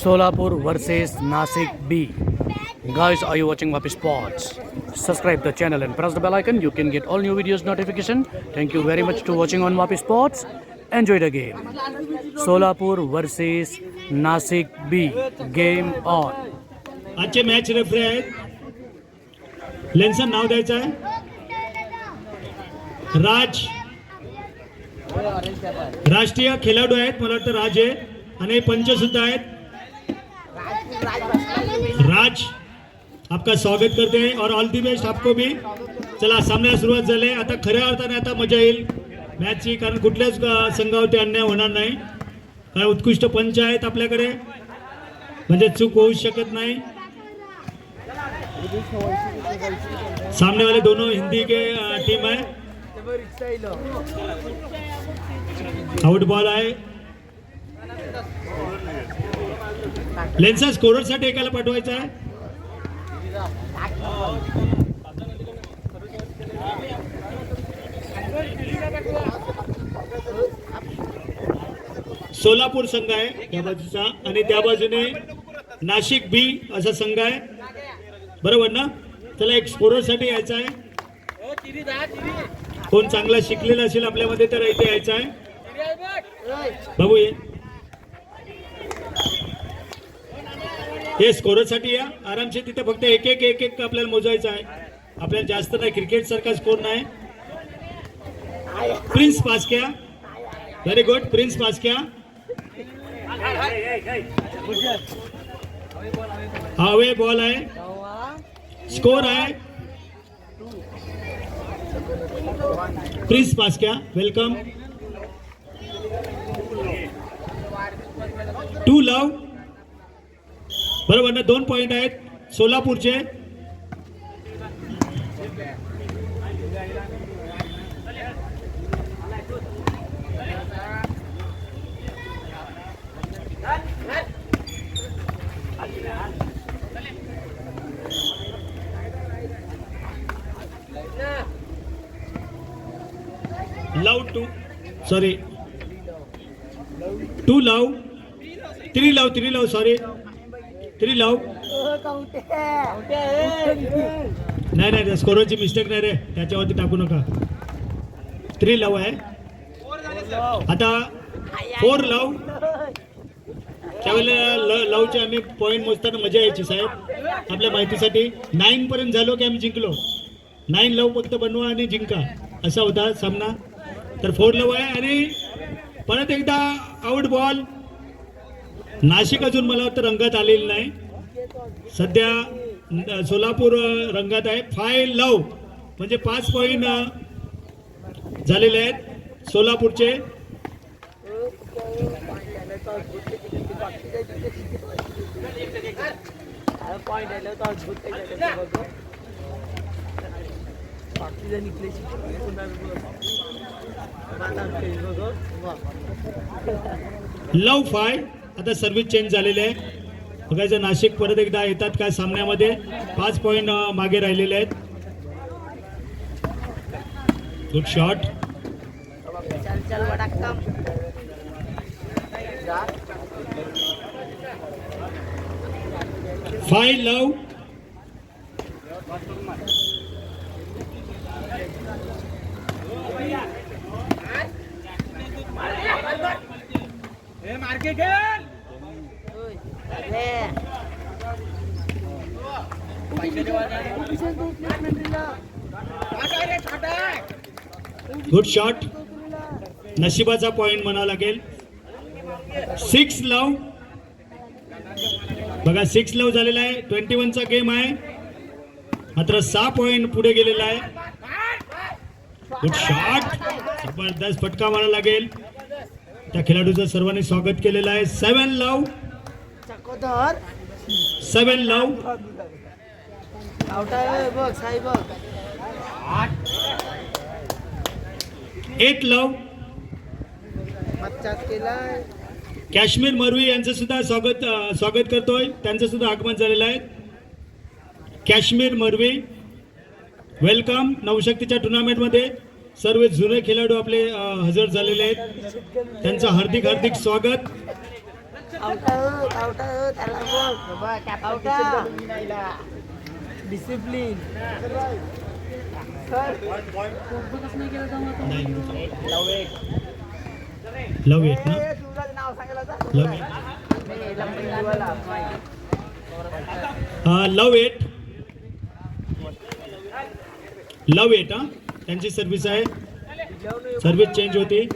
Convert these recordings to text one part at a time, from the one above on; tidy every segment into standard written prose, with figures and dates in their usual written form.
Solapur versus Nasik B. Guys, are you watching Wapi Sports? Subscribe the channel and press the bell icon. You can get all new videos notification. Thank you very much to watching on Wapi Sports. Enjoy the game. Solapur versus Nasik B. Game on. आजचे match referee आहेत. लेन्सन नाव द्यायचं आहे. राज राष्ट्रीय खेळाडू आहेत. मला वाटतं राज आहे आणि पंच सुद्धा आहेत. राज आपका स्वागत करते हैं और ऑल दी बेस्ट आपको भी. चला सामन्याला सुरुवात झाली. आता खऱ्या अर्थाने आता मजा येईल मॅचची, कारण कुठल्याच संघावरती अन्याय होणार नाही. कारण उत्कृष्ट पंच आहेत आपल्याकडे, म्हणजे चूक होऊ शकत नाही. सामने वाले दोनों हिंदी के टीम है. आउट बॉल आहे. लेन्सा स्कोरर साठी एकाला पाठवायचा आहे. सोलापूर संघ आहे त्या बाजूचा आणि त्या बाजूने नाशिक बी असा संघ आहे, बरोबर ना. त्याला एक स्कोरर साठी यायचा आहे. कोण चांगला शिकलेला असेल आपल्यामध्ये तर इथे यायचा आहे. बाबू हे स्कोरर साठी या आरामशीर. तिथे फक्त एक एक एक एक आपल्याला मोजायचं आहे. आपल्याला जास्त नाही, क्रिकेट सारखा स्कोर नाही. प्रिन्स पासक्या, व्हेरी गुड. प्रिन्स पासक्या हवे बॉल आहे. स्कोर आहे प्रिन्स पासक्या, वेलकम. 2 लव, बरोबर ना. 2 पॉइंट आहेत सोलापूरचे. लव 2, सॉरी 2 लव, 3 लव, 3 लव, सॉरी 3 लव. नाही नाही, स्कोरची मिस्टेक नाही रे, त्याच्यावरती टाकू नका. 3 लव आहे. आता 4 लव. त्यावेळेला लवचे आम्ही पॉईंट मोजताना मजा यायची साहेब, आपल्या माहितीसाठी. 9 पर्यंत झालो की आम्ही जिंकलो. 9 लव फक्त बनवा आणि जिंका, असा होता सामना. तर 4 लव आहे. आणि परत एकदा आउट बॉल. नाशिक अजून मला वाटतं रंगात आलेलं नाही. सध्या सोलापूर रंगात आहे. 5 लव म्हणजे 5 पॉईंट झालेले आहेत सोलापूरचे. लव 5. आता सर्व्हिस चेंज झालेले आहे. बघायचं नाशिक परत एकदा येतात काय सामन्यामध्ये. 5 पॉईंट मागे राहिलेले आहेत. Good shot. 5 love. Good shot. नशिबाचा पॉइंट म्हणावा लागेल. 6 लव. बघा 6 लव झालेला आहे. 21चा गेम आहे, मात्र 6 पॉइंट पुढे गेलेला आहे. Good shot. जबरदस्त फटका मारावा लागेल. त्या खेळाडूचं सर्वांनी स्वागत केलेलं आहे. 7 लव. 7 लव. 8 लव. काश्मीर मरवी यांचं सुद्धा स्वागत करतोय. त्यांचं सुद्धा आगमन झालेलं आहे. काश्मीर मरवी, वेलकम. नवशक्तीच्या टुर्नामेंटमध्ये सर्व जुने खेळाडू आपले हजर झालेले आहेत. त्यांचं हार्दिक स्वागत. डिसिप्लिन लव इट ना लव इट लव इट हा त्यांची सर्व्हिस आहे सर्व्हिस चेंज होती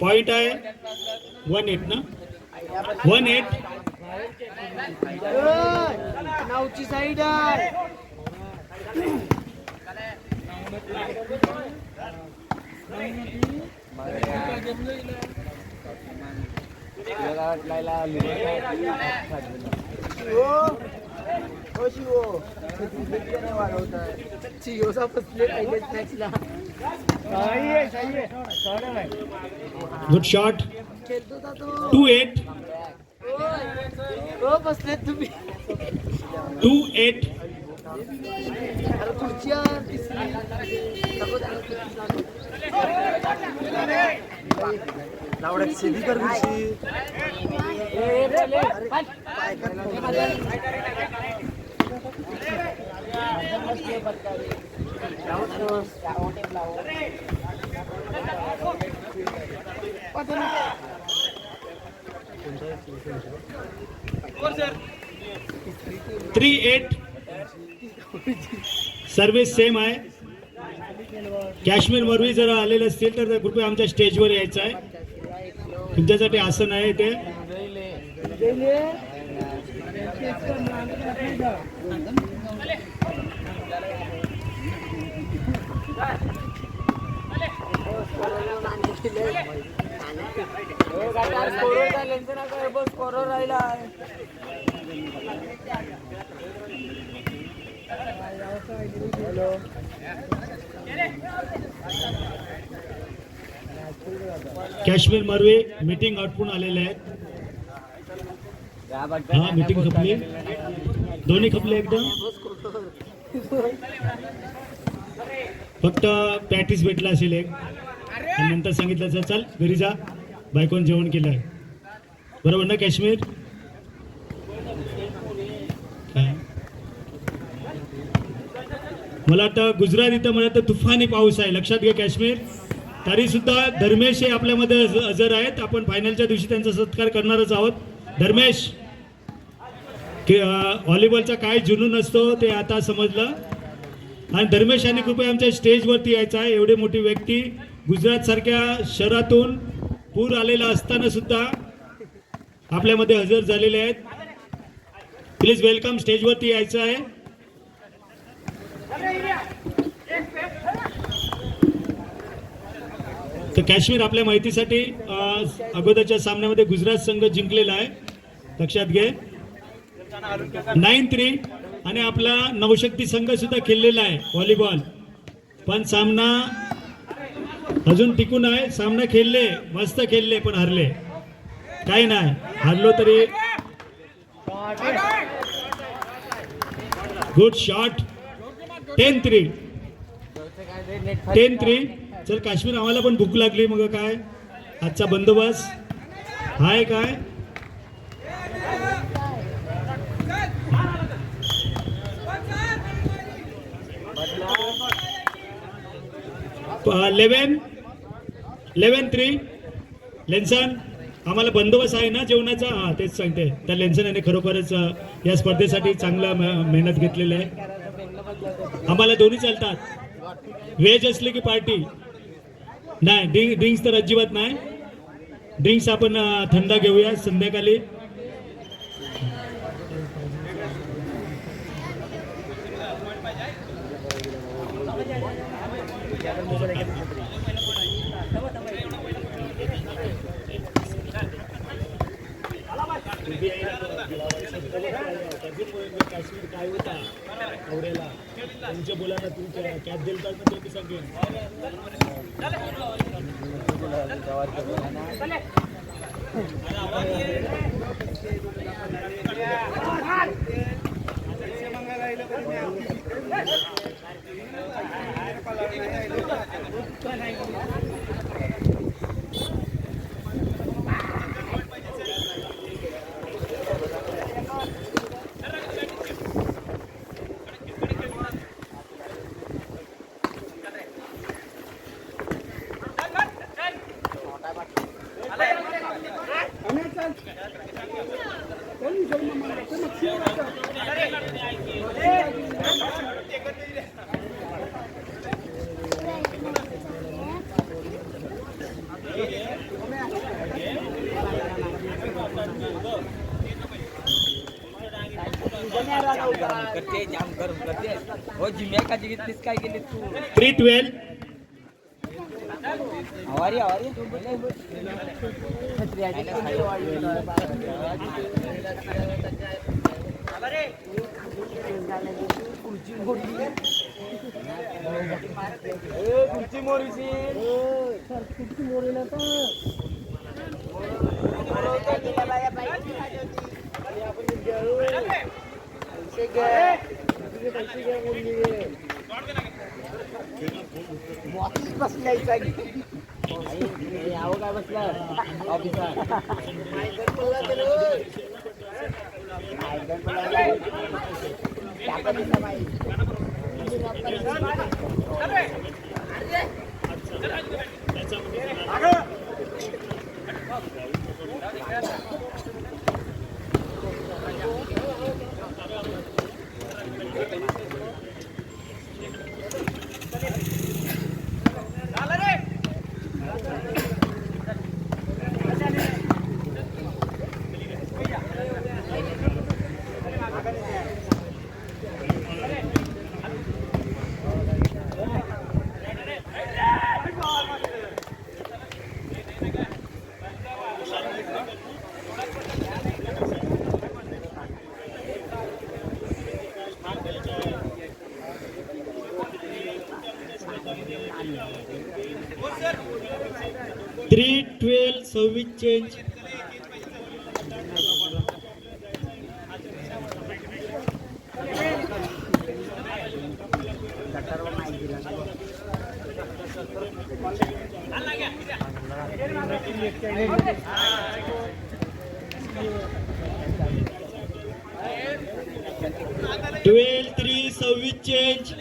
पॉइंट आहे 1-8 ना 1-8 नावची साईड आहे गुड शॉट 2-8 बसले तुम्ही 2-8 लावड्यात शेती कर थ्री 8 सर्व्हिस सेम आहे काश्मीर मरवी जर आलेले असतील तर कृपया आमच्या स्टेजवर यायचं आहे तुमच्यासाठी आसन आहे ते काश्मीर मरवी मीटिंग आटपून आलेले आहेत हा मीटिंग खपली दोन्ही खपले एकदम फक्त प्रॅक्टिस भेटला असेल एक आणि नंतर सांगितलं चल घरी जा बायकोन जेवण केलंय बरोबर ना काश्मीर मला वाटतं गुजरात इथं मला तर तुफानी पाऊस आहे लक्षात घ्या काश्मीर तरी सुद्धा धर्मेश हे आपल्यामध्ये हजर आहेत आपण फायनलच्या दिवशी त्यांचा सत्कार करणारच आहोत धर्मेश व्हॉलीबॉलचा काय जुनून असतो ते आता समजलं आणि धर्मेश यांनी कृपया आमच्या स्टेजवरती यायचं आहे एवढी मोठी व्यक्ती गुजरात सारख्या शहरातून पूर आलेला असताना सुद्धा आपल्यामध्ये हजर झालेले आहेत प्लीज वेलकम स्टेजवरती यायचं आहे तर काश्मीर आपल्या माहितीसाठी अगोदरच्या सामन्यामध्ये गुजरात संघ जिंकलेला आहे लक्षात घे 9-3 आणि आपला नवशक्ती संघ सुद्धा खेळलेला आहे व्हॉलीबॉल पण सामना अजून टिकून आहे सामना खेळले मस्त खेळले पण हरले काही नाही हरलो तरी गुड शॉट 10-3 चल काश्मीर आम्हाला पण भूक लागली मग काय आजचा बंदोबस्त हाय काय 11-3 लेन्सन आम्हाला बंदोबस्त आहे ना जेवणाचा हा तेच सांगते त्या लेन्सन याने खरोखरच या स्पर्धेसाठी चांगला मेहनत घेतलेली आहे आम्हाला दोन्ही चालतात व्हेज असले की पार्टी नाही ड्रिंक्स तर अजिबात नाही ड्रिंक्स आपण थंड घेऊया संध्याकाळी. काश्मीर काय होता आवडेला तुमच्या मुलांना तुमच्या कॅब दिल तर ते सांगेन. करते जाम गरम करते हो जिम्या का जिगीतलीस काय केली तू 3-12 हवारी हवारी कुर्ची मोरीची कुर्ची मोरी ना यावं काय बसलं officer service change. Service change.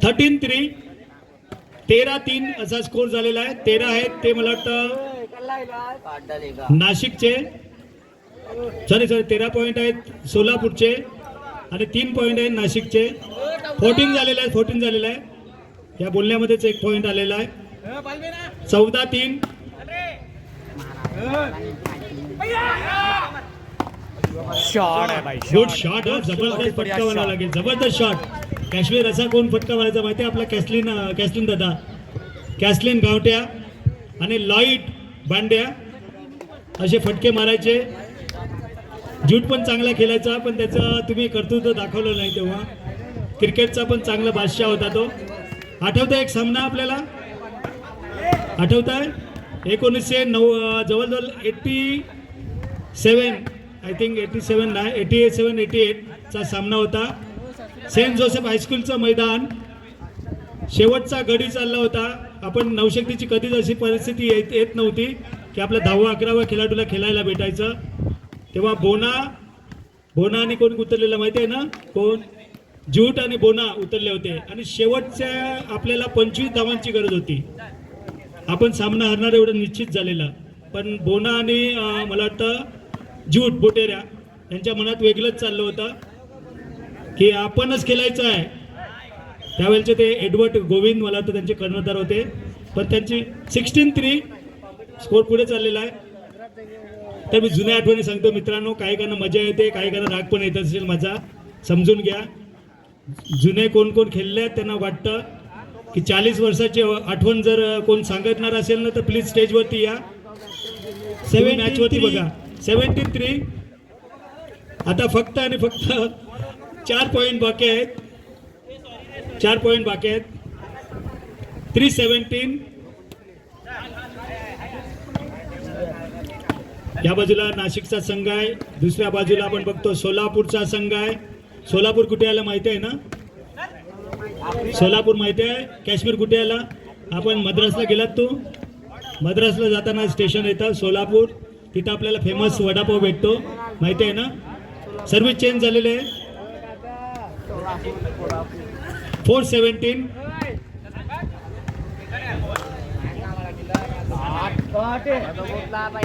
(13-3) 13-3 असा स्कोर झालेला आहे. 13 आहेत ते मला वाटतं नाशिकचे, सॉरी 13 पॉईंट आहेत सोलापूरचे आणि 3 पॉईंट आहेत नाशिकचे. 14 झालेला आहे. या बोलण्यामध्येच 1 पॉईंट आलेला आहे. 14-3. शॉट आहे भाई, गुड शॉट. जबरदस्त फटका मारावा लागेल. जबरदस्त शॉट. काश्मीर असा कोण फटका मारायचा माहिती आहे? आपला कॅस्लिन दादा, कॅस्लिन गावट्या आणि लॉईड बांड्या असे फटके मारायचे. जूट पण चांगला खेळायचा, पण त्याचं तुम्ही कर्तृत्व दाखवलं नाही. तेव्हा क्रिकेटचा पण चांगला बादशाह होता तो. आठवतंय एक सामना आपल्याला? आठवतंय 1909 जवळजवळ 87 आय थिंक 87 नाही 88चा सामना होता. सेंट जोसेफ हायस्कूलचं मैदान, शेवटचा गडी चालला होता. आपण नवशक्तीची कधीच अशी परिस्थिती येत नव्हती की आपल्या 10वा 11वा खेळाडूला खेळायला भेटायचं. तेव्हा बोना आणि कोण उतरलेलं माहिती आहे ना, कोण जूट आणि बोना उतरले होते आणि शेवटच्या आपल्याला 25 धावांची गरज होती. आपण सामना हरणार एवढं निश्चित झालेलं, पण बोना आणि मला वाटतं जूट बोटेऱ्या यांच्या मनात वेगळंच चाललं होतं की आपणच खेळायचं आहे. त्यावेळेचे ते एडवर्ड गोविंद मला वाटतं त्यांचे कर्णधार होते, पण त्यांची 16-3 स्कोर पुढे चाललेला आहे. तर मी जुन्या आठवणी सांगतो मित्रांनो, काही काना मजा येते, काही काना राग पण येत असेल माझा, समजून घ्या. जुने कोण कोण खेळले आहेत त्यांना वाटतं की 40 वर्षाची आठवण जर कोण सांगणार असेल ना तर प्लीज स्टेजवरती या. 7 मॅचवरती बघा 73. आता फक्त आणि फक्त 4 पॉईंट बाकी आहेत, 4 पॉईंट बाकी आहेत. 317. या बाजूला नाशिकचा संघ आहे, दुसऱ्या बाजूला आपण बघतो सोलापूरचा संघ आहे. सोलापूर कुठे आला माहिती आहे ना, सोलापूर माहिती आहे. काश्मीर कुठे आला, आपण मद्रासला गेलात तू, मद्रासला जाताना स्टेशन येतं सोलापूर, तिथं आपल्याला फेमस वडापाव भेटतो माहिती आहे ना. सर्व्हिस चेंज झालेले आहे. 417.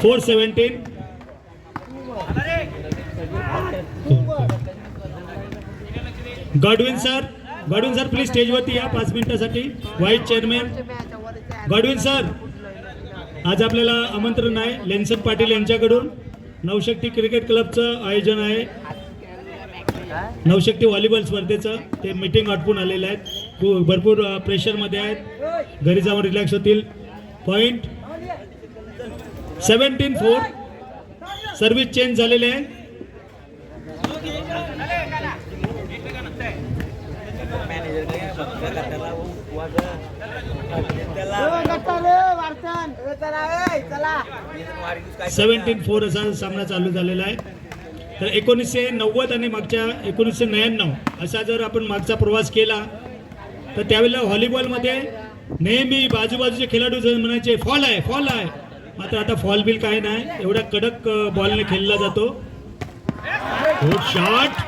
417. गॉडविन सर प्लीज स्टेजवरती या 5 मिनिटासाठी. व्हाईस चेअरमॅन गॉडविन सर, आज आपल्याला आमंत्रण आहे लेन्सन पाटील यांच्याकडून. नवशक्ती क्रिकेट क्लबचं आयोजन आहे, नवशक्ती व्हॉलीबॉल स्पर्धेचं. ते मीटिंग आटपून आलेले आहेत, भरपूर प्रेशरमध्ये आहेत, घरी जाऊन रिलॅक्स होतील. पॉईंट 17-4. सर्व्हिस चेंज झालेले आहे. चला 17-4 असा सामना चालू झालेला आहे. तर 1990 आणि मागच्या 1999 असा जर आपण मागचा प्रवास केला तर त्यावेळेला व्हॉलीबॉलमध्ये नेहमी बाजूबाजूचे खेळाडू जर म्हणायचे फॉल आहे, मात्र आता फॉल बिल काय नाही, एवढा कडक बॉलने खेळला जातो. गुड शॉट,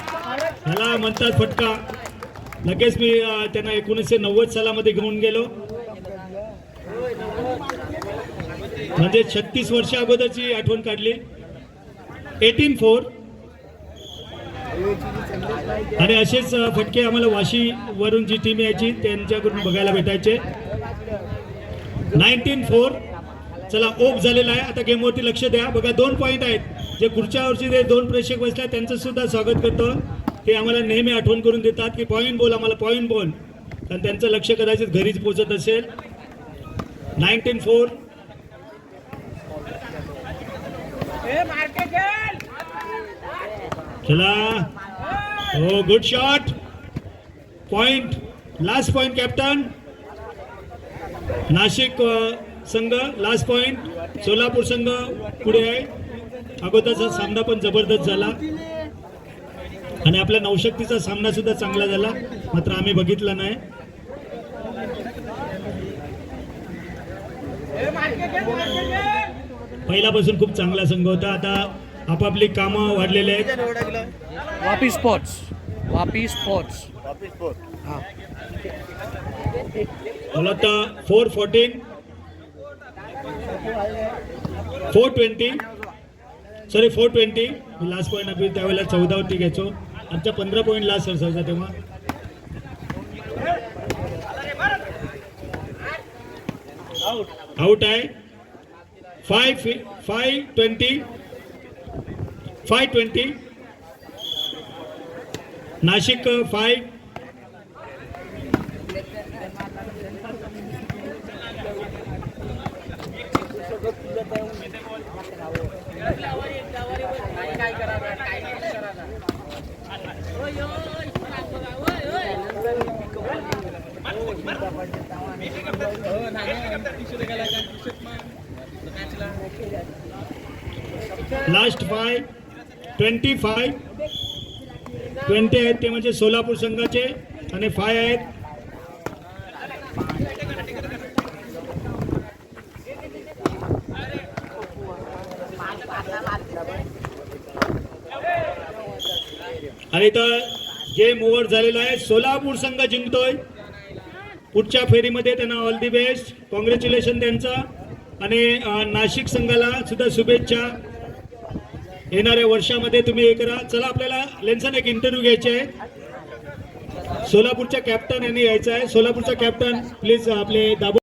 ह्याला म्हणतात फटका. लगेच मी त्यांना 1990 सालामध्ये घेऊन गेलो, म्हणजे 36 वर्ष अगोदरची आठवण काढली. 18-4. आणि असेच फटके आम्हाला वाशीवरून जी टीम यायची त्यांच्याकडून बघायला भेटायचे. 19-4. चला ओप झालेला आहे, आता गेमवरती लक्ष द्या. बघा 2 पॉईंट आहेत. जे पुढच्या वर्षी ते 2 प्रेक्षक बसले त्यांचं सुद्धा स्वागत करतो. ते आम्हाला नेहमी आठवण करून देतात की पॉईंट बॉल, आम्हाला पॉईंट बॉल, कारण त्यांचं लक्ष कदाचित घरीच पोहोचत असेल. 19-4. चला, हो good shot. Point, last point captain. Nashik संघ लास्ट पॉइंट, सोलापूर संघ पुढे आहे. अगोदरचा सामना पण जबरदस्त झाला आणि आपल्या नवशक्तीचा सामना सुद्धा चांगला झाला, मात्र आम्ही बघितला नाही. पहिल्यापासून खूप चांगला संघ होता. आता आपापली कामं वाढलेली आहेत. वापी स्पोर्ट्स हां, मला आता 414, 420, सॉरी 420. मी लास्ट पॉईंट आपली त्यावेळेला 14 वरती घ्यायचो. आमच्या 15 पॉईंट लास्ट असायचा तेव्हा. आउट आहे. 520. नाशिक 5. लास्ट 20 आहेत ते म्हणजे सोलापूर संघाचे आणि 5 आहेत आणि इथं गेम ओव्हर झालेला आहे. सोलापूर संघ जिंकतोय. पुढच्या फेरीमध्ये त्यांना ऑल दी बेस्ट, कॉंग्रॅच्युलेशन त्यांचा. आणि नाशिक संघाला सुद्धा शुभेच्छा. येणाऱ्या वर्षामध्ये तुम्ही हे करा. चला आपल्याला लेन्सन एक इंटरव्ह्यू घ्यायचे आहे. सोलापूरच्या कॅप्टन यांनी यायचं आहे. सोलापूरचा कॅप्टन प्लीज आपले दाबो.